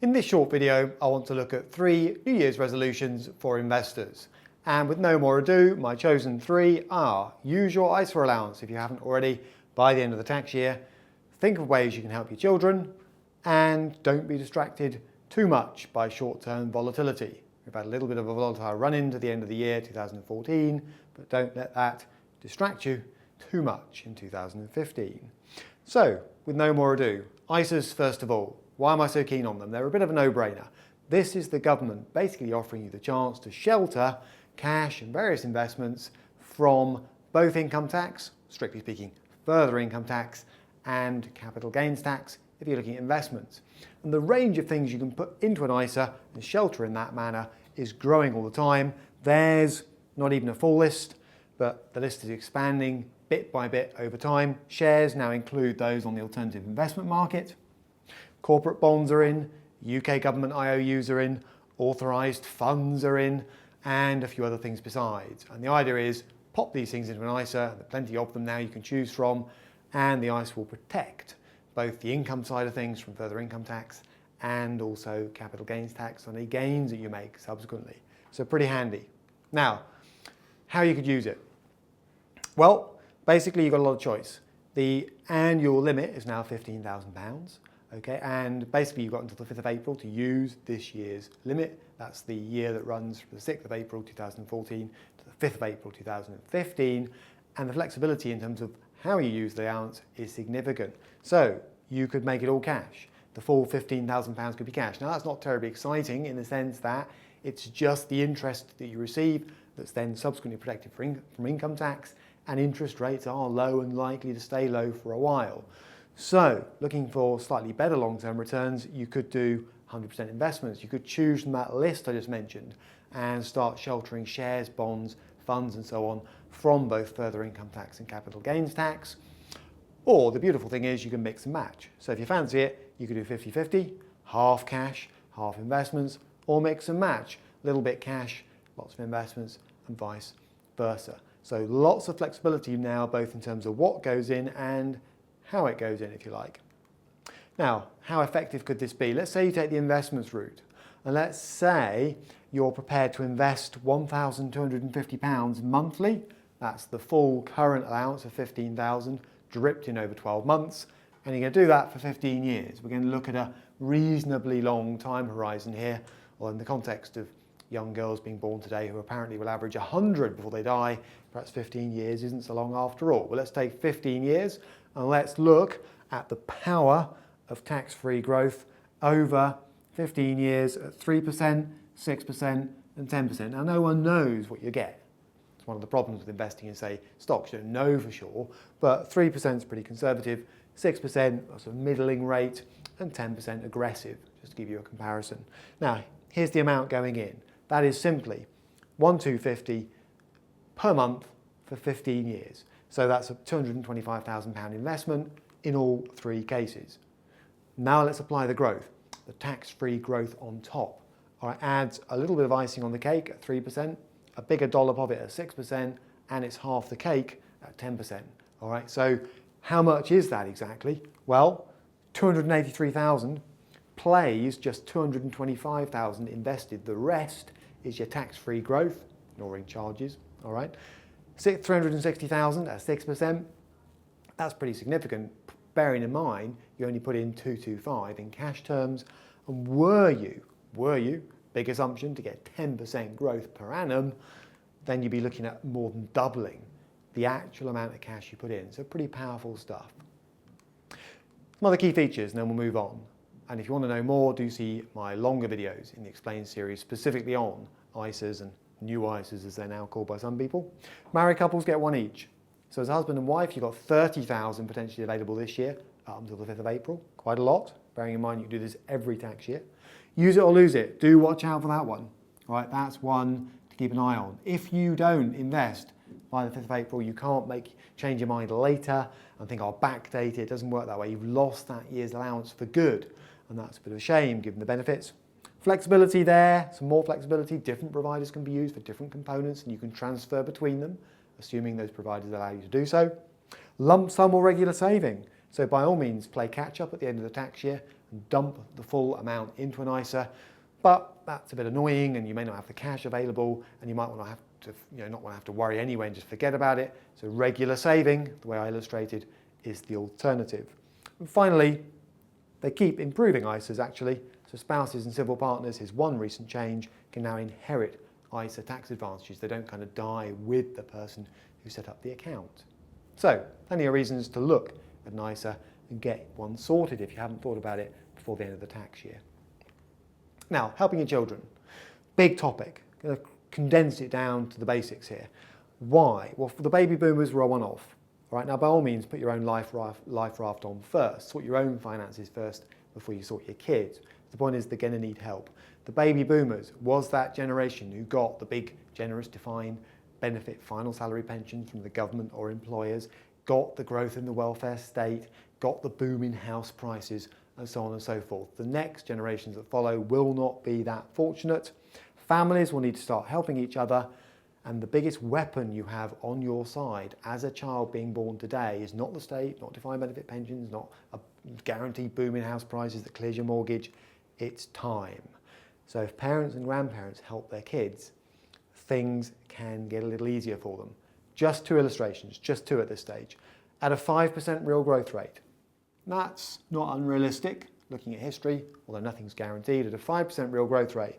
In this short video, I want to look at 3 New Year's resolutions for investors. And with no more ado, my chosen 3 are: use your ISA allowance if you haven't already by the end of the tax year, think of ways you can help your children, and don't be distracted too much by short-term volatility. We've had a little bit of a volatile run into the end of the year 2014, but don't let that distract you too much in 2015. So, with no more ado, ISAs first of all. Why am I so keen on them? They're a bit of a no-brainer. This is the government basically offering you the chance to shelter cash and various investments from both income tax, strictly speaking, further income tax, and capital gains tax if you're looking at investments. And the range of things you can put into an ISA and shelter in that manner is growing all the time. There's not even a full list, but the list is expanding bit by bit over time. Shares now include those on the alternative investment market. Corporate bonds are in, UK government IOUs are in, authorised funds are in, and a few other things besides. And the idea is pop these things into an ISA, there are plenty of them now you can choose from, and the ISA will protect both the income side of things from further income tax and also capital gains tax on any gains that you make subsequently. So pretty handy. Now, how you could use it? Well, basically you've got a lot of choice. The annual limit is now £15,000. Okay, and basically you've got until the 5th of April to use this year's limit. That's the year that runs from the 6th of April 2014 to the 5th of April 2015. And the flexibility in terms of how you use the allowance is significant. So you could make it all cash. The full £15,000 could be cash. Now that's not terribly exciting in the sense that it's just the interest that you receive that's then subsequently protected from income tax, and interest rates are low and likely to stay low for a while. So, looking for slightly better long-term returns, you could do 100% investments. You could choose from that list I just mentioned and start sheltering shares, bonds, funds and so on from both further income tax and capital gains tax. Or the beautiful thing is you can mix and match. So if you fancy it, you could do 50-50, half cash, half investments, or mix and match, a little bit cash, lots of investments, and vice versa. So lots of flexibility now, both in terms of what goes in and how it goes in, if you like. Now, how effective could this be? Let's say you take the investments route, and let's say you're prepared to invest £1,250 monthly. That's the full current allowance of £15,000 dripped in over 12 months, and you're going to do that for 15 years. We're going to look at a reasonably long time horizon here, or in the context of young girls being born today who apparently will average 100 before they die, perhaps 15 years isn't so long after all. Well, let's take 15 years and let's look at the power of tax-free growth over 15 years at 3%, 6% and 10%. Now, no one knows what you get. It's one of the problems with investing in, say, stocks. You don't know for sure, but 3% is pretty conservative, 6% a sort of middling rate, and 10% aggressive, just to give you a comparison. Now, here's the amount going in. That is simply £1,250 per month for 15 years. So that's a £225,000 investment in all 3 cases. Now let's apply the growth, the tax-free growth on top. All right, adds a little bit of icing on the cake at 3%, a bigger dollop of it at 6%, and it's half the cake at 10%. All right, so how much is that exactly? Well, £283,000 plays just £225,000 invested. The rest is your tax-free growth, ignoring charges. All right, £360,000 at 6%. That's pretty significant, bearing in mind you only put in 225 in cash terms. And were you, big assumption, to get 10% growth per annum, then you'd be looking at more than doubling the actual amount of cash you put in. So pretty powerful stuff. Some other key features, and then we'll move on. And if you want to know more, do see my longer videos in the Explains series, specifically on ISAs and new ISAs as they're now called by some people. Married couples get 1 each. So as a husband and wife, you've got £30,000 potentially available this year up until the 5th of April. Quite a lot, bearing in mind you can do this every tax year. Use it or lose it. Do watch out for that one. All right, that's one to keep an eye on. If you don't invest by the 5th of April, you can't change your mind later and think I'll backdate it. It doesn't work that way. You've lost that year's allowance for good, and that's a bit of a shame given the benefits. Flexibility there, some more flexibility. Different providers can be used for different components and you can transfer between them, assuming those providers allow you to do so. Lump sum or regular saving. So by all means, play catch up at the end of the tax year and dump the full amount into an ISA. But that's a bit annoying, and you may not have the cash available, and you might want to have to, not want to have to worry anyway and just forget about it. So regular saving, the way I illustrated, is the alternative. And finally, they keep improving ISAs actually. So spouses and civil partners, here's one recent change, can now inherit ISA tax advantages. They don't kind of die with the person who set up the account. So plenty of reasons to look at an ISA and get one sorted if you haven't thought about it before the end of the tax year. Now, helping your children, big topic. I'm going to condense it down to the basics here. Why? Well, for the baby boomers were a one-off. All right, now by all means, put your own life raft on first. Sort your own finances first before you sort your kids. The point is they're going to need help. The baby boomers was that generation who got the big, generous, defined benefit final salary pensions from the government or employers, got the growth in the welfare state, got the boom in house prices, and so on and so forth. The next generations that follow will not be that fortunate. Families will need to start helping each other, and the biggest weapon you have on your side as a child being born today is not the state, not defined benefit pensions, not a guaranteed boom in house prices that clears your mortgage, it's time. So if parents and grandparents help their kids, things can get a little easier for them. Just two illustrations, just two at this stage. At a 5% real growth rate, that's not unrealistic, looking at history, although nothing's guaranteed. At a 5% real growth rate,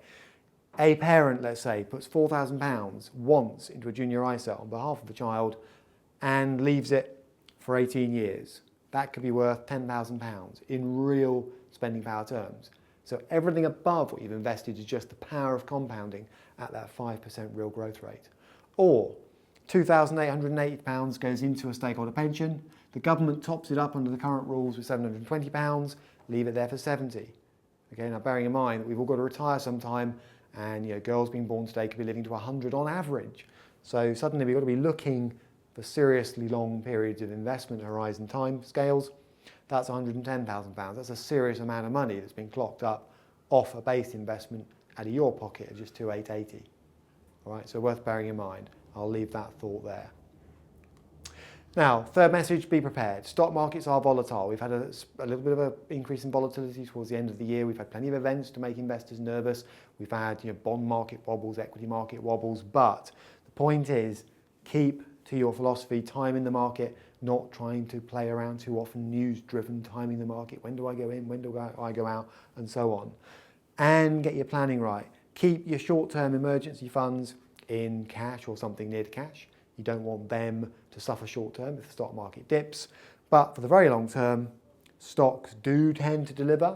a parent, let's say, puts £4,000 once into a junior ISA on behalf of the child and leaves it for 18 years. That could be worth £10,000 in real spending power terms. So everything above what you've invested is just the power of compounding at that 5% real growth rate. Or £2,880 goes into a stakeholder pension. The government tops it up under the current rules with £720, leave it there for 70. Okay, now bearing in mind that we've all got to retire sometime, and girls being born today could be living to 100 on average. So suddenly we've got to be looking for seriously long periods of investment horizon time scales. That's £110,000. That's a serious amount of money that's been clocked up off a base investment out of your pocket of just £2,880. All right, so worth bearing in mind. I'll leave that thought there. Now, third message, be prepared. Stock markets are volatile. We've had a little bit of an increase in volatility towards the end of the year. We've had plenty of events to make investors nervous. We've had bond market wobbles, equity market wobbles, but the point is keep to your philosophy, time in the market, not trying to play around too often, news-driven, timing the market. When do I go in? When do I go out? And so on. And get your planning right. Keep your short-term emergency funds in cash or something near to cash. You don't want them to suffer short term if the stock market dips. But for the very long term, stocks do tend to deliver.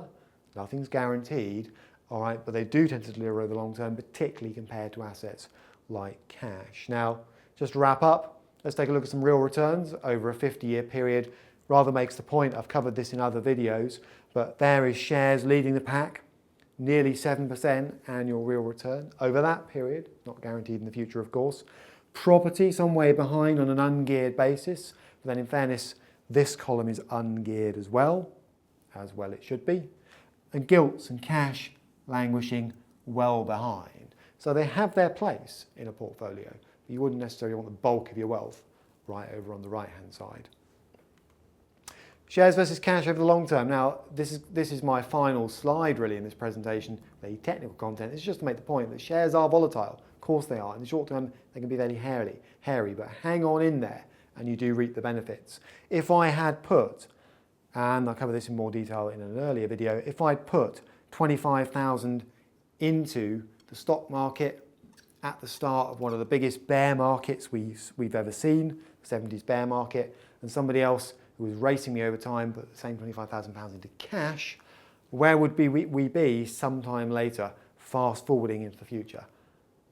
Nothing's guaranteed, all right, but they do tend to deliver over the long term, particularly compared to assets like cash. Now, just to wrap up, let's take a look at some real returns over a 50-year period. Rather makes the point, I've covered this in other videos, but there is shares leading the pack, nearly 7% annual real return over that period, not guaranteed in the future, of course. Property, some way behind on an ungeared basis, but then in fairness, this column is ungeared as well it should be. And gilts and cash languishing well behind. So they have their place in a portfolio, but you wouldn't necessarily want the bulk of your wealth right over on the right-hand side. Shares versus cash over the long term. Now, this is my final slide really in this presentation. The technical content is just to make the point that shares are volatile. Of course they are. In the short term, they can be very hairy, but hang on in there and you do reap the benefits. If I had put, and I'll cover this in more detail in an earlier video, if I'd put 25,000 into the stock market at the start of one of the biggest bear markets we've ever seen, the 70s bear market, and somebody else who was racing me over time put the same £25,000 into cash, where would we be sometime later, fast forwarding into the future?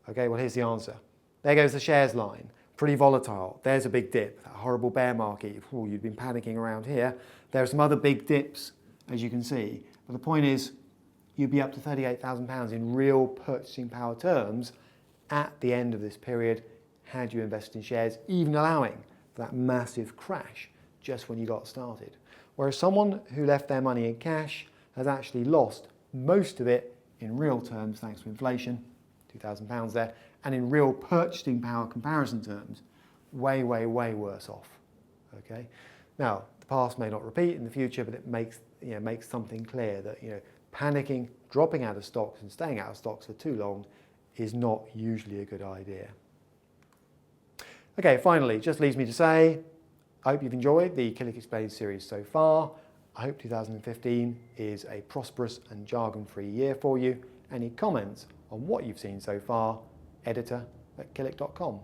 Okay, well here's the answer. There goes the shares line, pretty volatile. There's a big dip, that horrible bear market. Ooh, you've been panicking around here. There are some other big dips, as you can see. But the point is, you'd be up to £38,000 in real purchasing power terms at the end of this period, had you invested in shares, even allowing for that massive crash just when you got started. Whereas someone who left their money in cash has actually lost most of it in real terms thanks to inflation, £2,000 there, and in real purchasing power comparison terms, way, way, way worse off. Okay? Now, The past may not repeat in the future, but it makes something clear that panicking, dropping out of stocks and staying out of stocks for too long is not usually a good idea. Okay, finally, just leaves me to say, I hope you've enjoyed the Bennett Explains series so far. I hope 2015 is a prosperous and jargon-free year for you. Any comments on what you've seen so far, editor@killick.com.